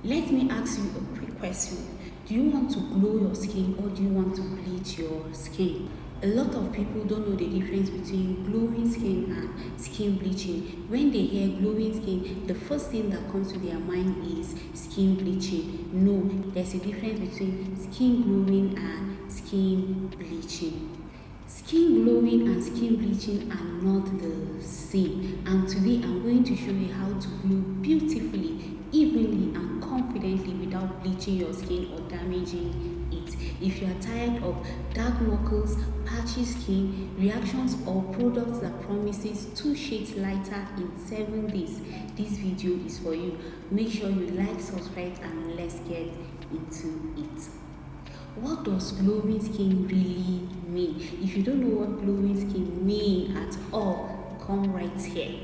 Let me ask you a quick question. Do you want to glow your skin or do you want to bleach your skin? A lot of people don't know the difference between glowing skin and skin bleaching. When they hear glowing skin, the first thing that comes to their mind is skin bleaching. No, there's a difference between skin glowing and skin bleaching. Skin glowing and skin bleaching are not the same, and today I'm going to show you how to glow beautifully, evenly and confidently without bleaching your skin or damaging it. If you are tired of dark knuckles, patchy skin, reactions or products that promises 2 shades lighter in 7 days, this video is for you. Make sure you like, subscribe and let's get into it. What does glowing skin really mean? If you don't know what glowing skin mean at all, come right here.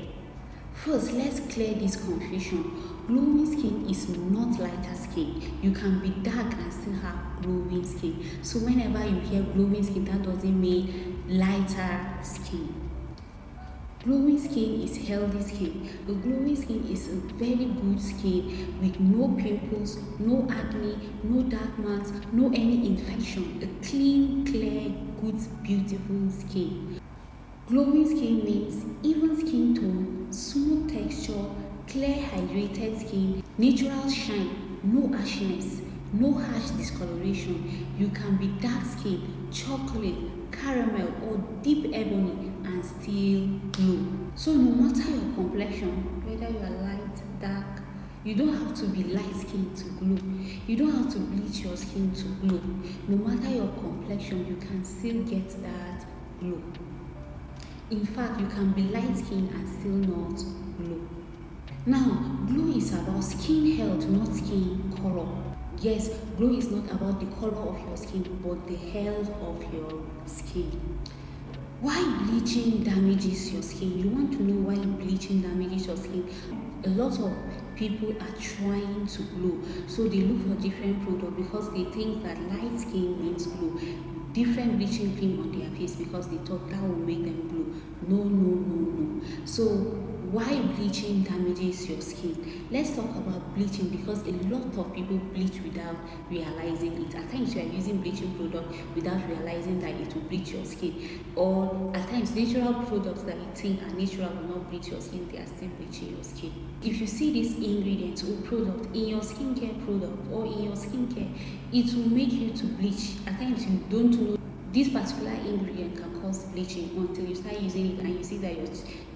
First, let's clear this confusion. Glowing skin is not lighter skin. You can be dark and still have glowing skin. So whenever you hear glowing skin, that doesn't mean lighter skin. Glowing skin is healthy skin. A glowing skin is a very good skin with no pimples, no acne, no dark marks, no any infection. A clean, clear, good, beautiful skin. Glowing skin means even skin tone, smooth texture, clear hydrated skin, natural shine, no ashiness, no harsh discoloration. You can be dark skin, chocolate, caramel or deep ebony and still glow. So no matter your complexion, whether you are light, dark, you don't have to be light skin to glow. You don't have to bleach your skin to glow. No matter your complexion, you can still get that glow. In fact, you can be light skin and still not glow. Now, glow is about skin health, not skin color. Yes, glow is not about the color of your skin, but the health of your skin. Why bleaching damages your skin? You want to know why bleaching damages your skin? A lot of people are trying to glow, so they look for different products because they think that light skin means glow. Different bleaching cream on their face because they thought that will make them glow. No. So why bleaching damages your skin? Let's talk about bleaching because a lot of people bleach without realizing it. At times you are using bleaching product without realizing that it will bleach your skin, or at times natural products that you think are natural will not bleach your skin, they are still bleaching your skin. If you see this ingredient or product in your skincare product or in your skincare, it will make you to bleach. At times you don't know this particular ingredient can cause bleaching until you start using it and you see that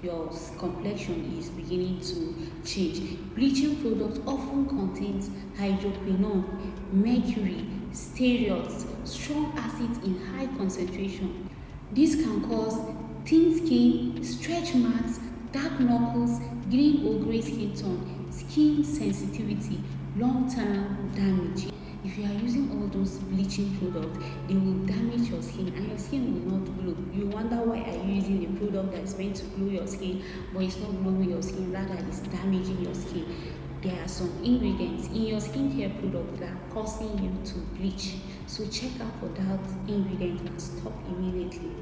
your complexion is beginning to change. Bleaching products often contains hydroquinone, mercury, steroids, strong acids in high concentration. This can cause thin skin, stretch marks, dark knuckles, green or gray skin tone, skin sensitivity, long-term damage. If you are using all those bleaching products, they will damage your skin and your skin will not glow. You wonder why are you using a product that's meant to glow your skin, but it's not glowing your skin, rather it's damaging your skin. There are some ingredients in your skincare product that are causing you to bleach. So check out for that ingredient and stop immediately.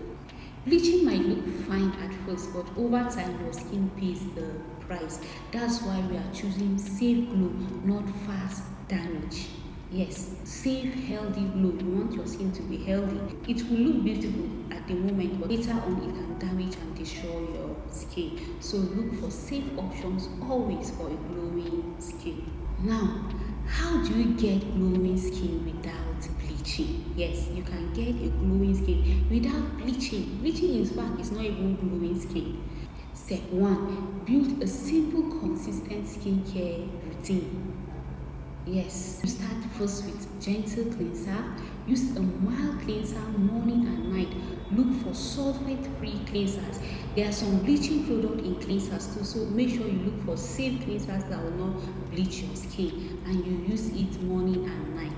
Bleaching might look fine at first, but over time your skin pays the price. That's why we are choosing safe glow, not fast damage. Yes, safe, healthy glow. You want your skin to be healthy. It will look beautiful at the moment, but later on it can damage and destroy your skin. So look for safe options always for a glowing skin. Now, how do you get glowing skin without bleaching? Yes, you can get a glowing skin without bleaching. Bleaching in fact is not even glowing skin. Step 1. Build a simple, consistent skincare routine. Yes, you start first with gentle cleanser. Use a mild cleanser morning and night. Look for sulfate-free cleansers. There are some bleaching products in cleansers too, so make sure you look for safe cleansers that will not bleach your skin and you use it morning and night.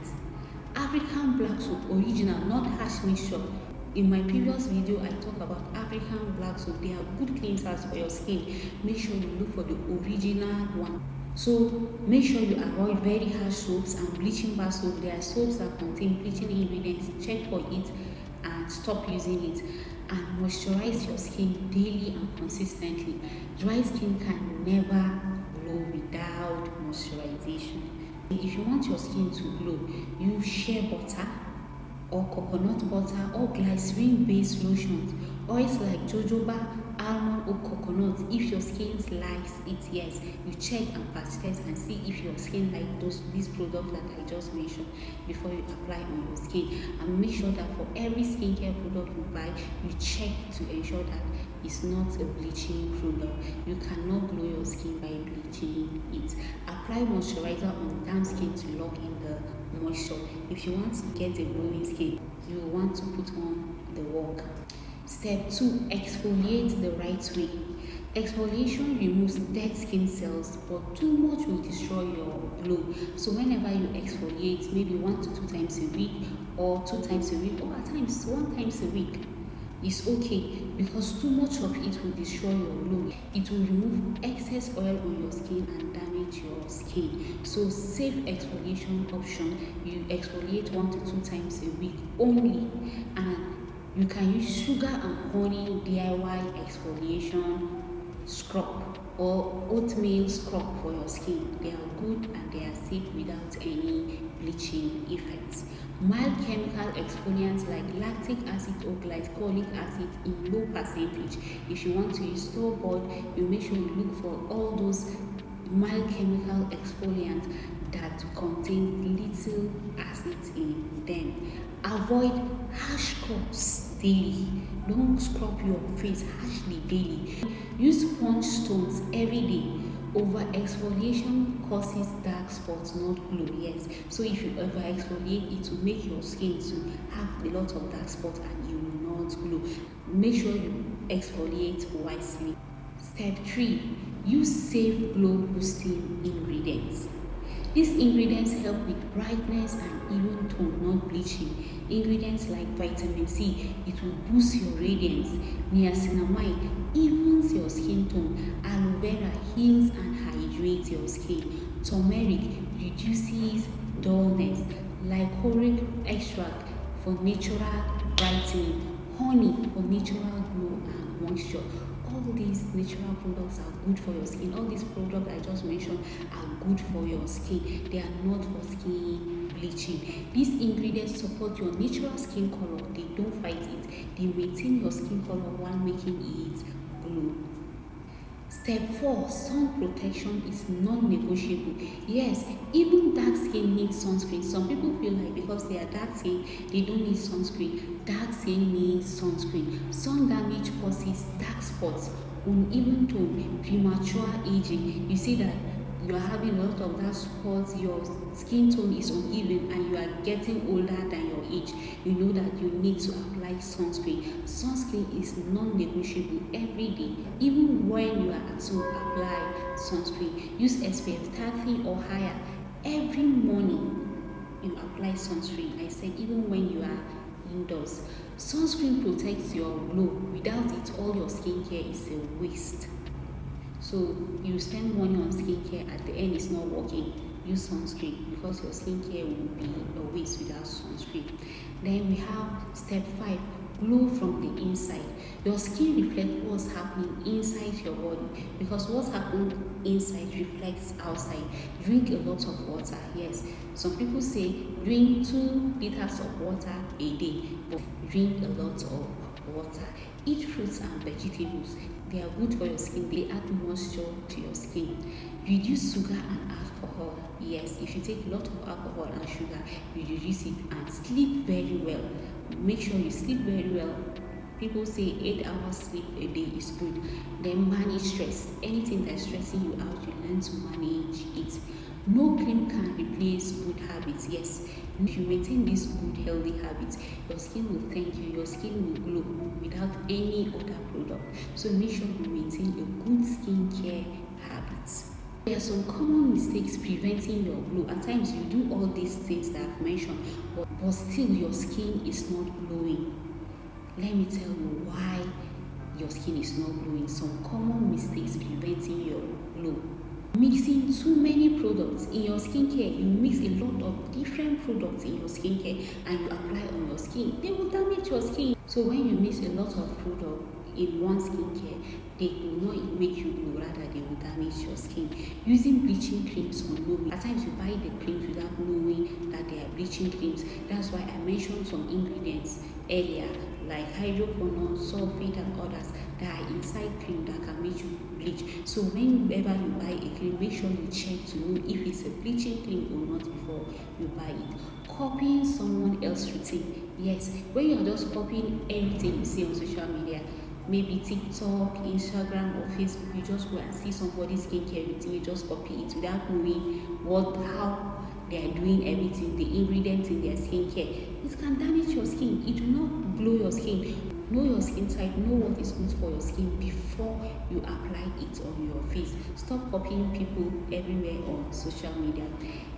African black soap, original, not harsh mixture. In my previous video, I talked about African black soap. They are good cleansers for your skin. Make sure you look for the original one. So make sure you avoid very harsh soaps and bleaching bar soap. There are soaps that contain bleaching ingredients. Check for it and stop using it. And moisturize your skin daily and consistently. Dry skin can never glow without moisturization. If you want your skin to glow, use shea butter or coconut butter or glycerin based lotions. Oils like jojoba, almond or coconut. If your skin likes it, yes, you check and patch test and see if your skin like these products that I just mentioned before you apply on your skin. And make sure that for every skincare product you buy, you check to ensure that it's not a bleaching product. You cannot glow your skin by bleaching it. Apply moisturizer on damp skin to lock in the moisture. If you want to get a glowing skin, you want to put on the work. Step 2. Exfoliate the right way. Exfoliation removes dead skin cells, but too much will destroy your glow. So whenever you exfoliate, maybe 1 to 2 times a week or 2 times a week or at times 1 time a week, is okay, because too much of it will destroy your glow. It will remove excess oil on your skin and damage your skin. So safe exfoliation option, you exfoliate 1 to 2 times a week only, and you can use sugar and honey DIY exfoliation scrub or oatmeal scrub for your skin. They are good and they are safe without any bleaching effects. Mild chemical exfoliants like lactic acid or glycolic acid in low percentage. If you want to use store-bought, you make sure you look for all those mild chemical exfoliants that contain little acids in them. Avoid harsh scrubs daily. Don't scrub your face harshly daily. Use sponge stones every day. Over exfoliation causes dark spots, not glow. Yes, so if you over exfoliate, it will make your skin to have a lot of dark spots and you will not glow. Make sure you exfoliate wisely. Step 3. Use safe glow boosting ingredients. These ingredients help with brightness and even tone, not bleaching. Ingredients like vitamin C, it will boost your radiance. Niacinamide evens your skin tone. Aloe vera heals and hydrates your skin. Turmeric reduces dullness. Lycoric extract for natural brightening. Honey for natural glow and moisture. All these natural products are good for your skin. All these products I just mentioned are good for your skin. They are not for skin bleaching. These ingredients support your natural skin color. They don't fight it. They maintain your skin color while making it glow. Step 4. Sun protection is non-negotiable. Yes, even dark skin needs sunscreen. Some people feel like because they are dark skin, they don't need sunscreen. Dark skin needs sunscreen. Sun damage causes dark spots, uneven tone, premature aging. You see that you are having a lot of dark spots, your skin tone is uneven, and you are getting older than your age. You know that you need to apply sunscreen. Sunscreen is non-negotiable every day. Even when you are at home, apply sunscreen. Use SPF 30 or higher every morning. You apply sunscreen. I said even when you are indoors. Sunscreen protects your glow. Without it, all your skincare is a waste. So you spend money on skincare, at the end it's not working. Use sunscreen, because your skincare will be a waste without sunscreen. Then we have step 5. Glow from the inside. Your skin reflects what's happening inside your body, because what happens inside reflects outside. Drink a lot of water. Yes, some people say drink 2 liters of water a day, but drink a lot of water. Eat fruits and vegetables. They are good for your skin. They add moisture to your skin. Reduce sugar and alcohol. Yes, if you take a lot of alcohol and sugar, you reduce it. And sleep very well. Make sure you sleep very well. People say 8 hours sleep a day is good. Then manage stress. Anything that's stressing you out, you learn to manage it. No cream can replace good habits. Yes, if you maintain these good healthy habits, your skin will thank you. Your skin will glow without any other product. So make sure you maintain a good skincare habits. There are some common mistakes preventing your glow. At times you do all these things that I've mentioned, but still your skin is not glowing. Let me tell you why your skin is not glowing. Some common mistakes preventing your glow. Mixing too many products in your skincare. You mix a lot of different products in your skincare and you apply on your skin. They will damage your skin. So when you mix a lot of product, in one skincare, they will not make you glow, rather they will damage your skin. Using bleaching creams unknowingly. At times you buy the creams without knowing that they are bleaching creams. That's why I mentioned some ingredients earlier, like hydroquinone, sulfate, and others that are inside cream that can make you bleach. So whenever you buy a cream, make sure you check to know if it's a bleaching cream or not before you buy it. Copying someone else's routine. Yes, when you're just copying everything you see on social media, maybe TikTok, Instagram, or Facebook, you just go and see somebody's skincare routine, you just copy it without knowing how they are doing everything, the ingredients in their skincare. It can damage your skin. It will not glow your skin. Know your skin type, know what is good for your skin before you apply it on your face. Stop copying people everywhere on social media.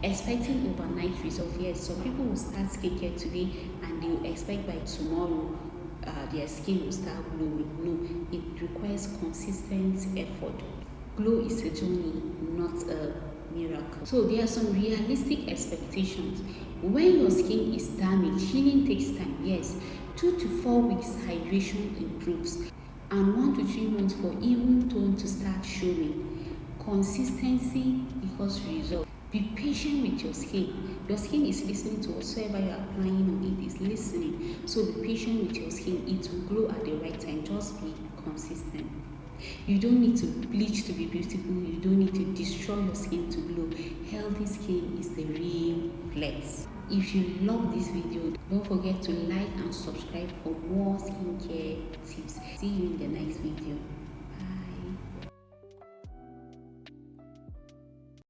Expecting overnight results. Yes, some people will start skincare today and they will expect by tomorrow their skin will start glowing. No, it requires consistent effort. Glow is a journey, not a miracle. So there are some realistic expectations. When your skin is damaged, healing takes time. Yes, 2 to 4 weeks hydration improves, and 1 to 3 months for even tone to start showing. Consistency equals result. Be patient with your skin. Your skin is listening to whatsoever you are applying on it, is listening. So be patient with your skin. It will glow at the right time. Just be consistent. You don't need to bleach to be beautiful. You don't need to destroy your skin to glow. Healthy skin is the real flex. If you love this video, don't forget to like and subscribe for more skincare tips. See you in the next video.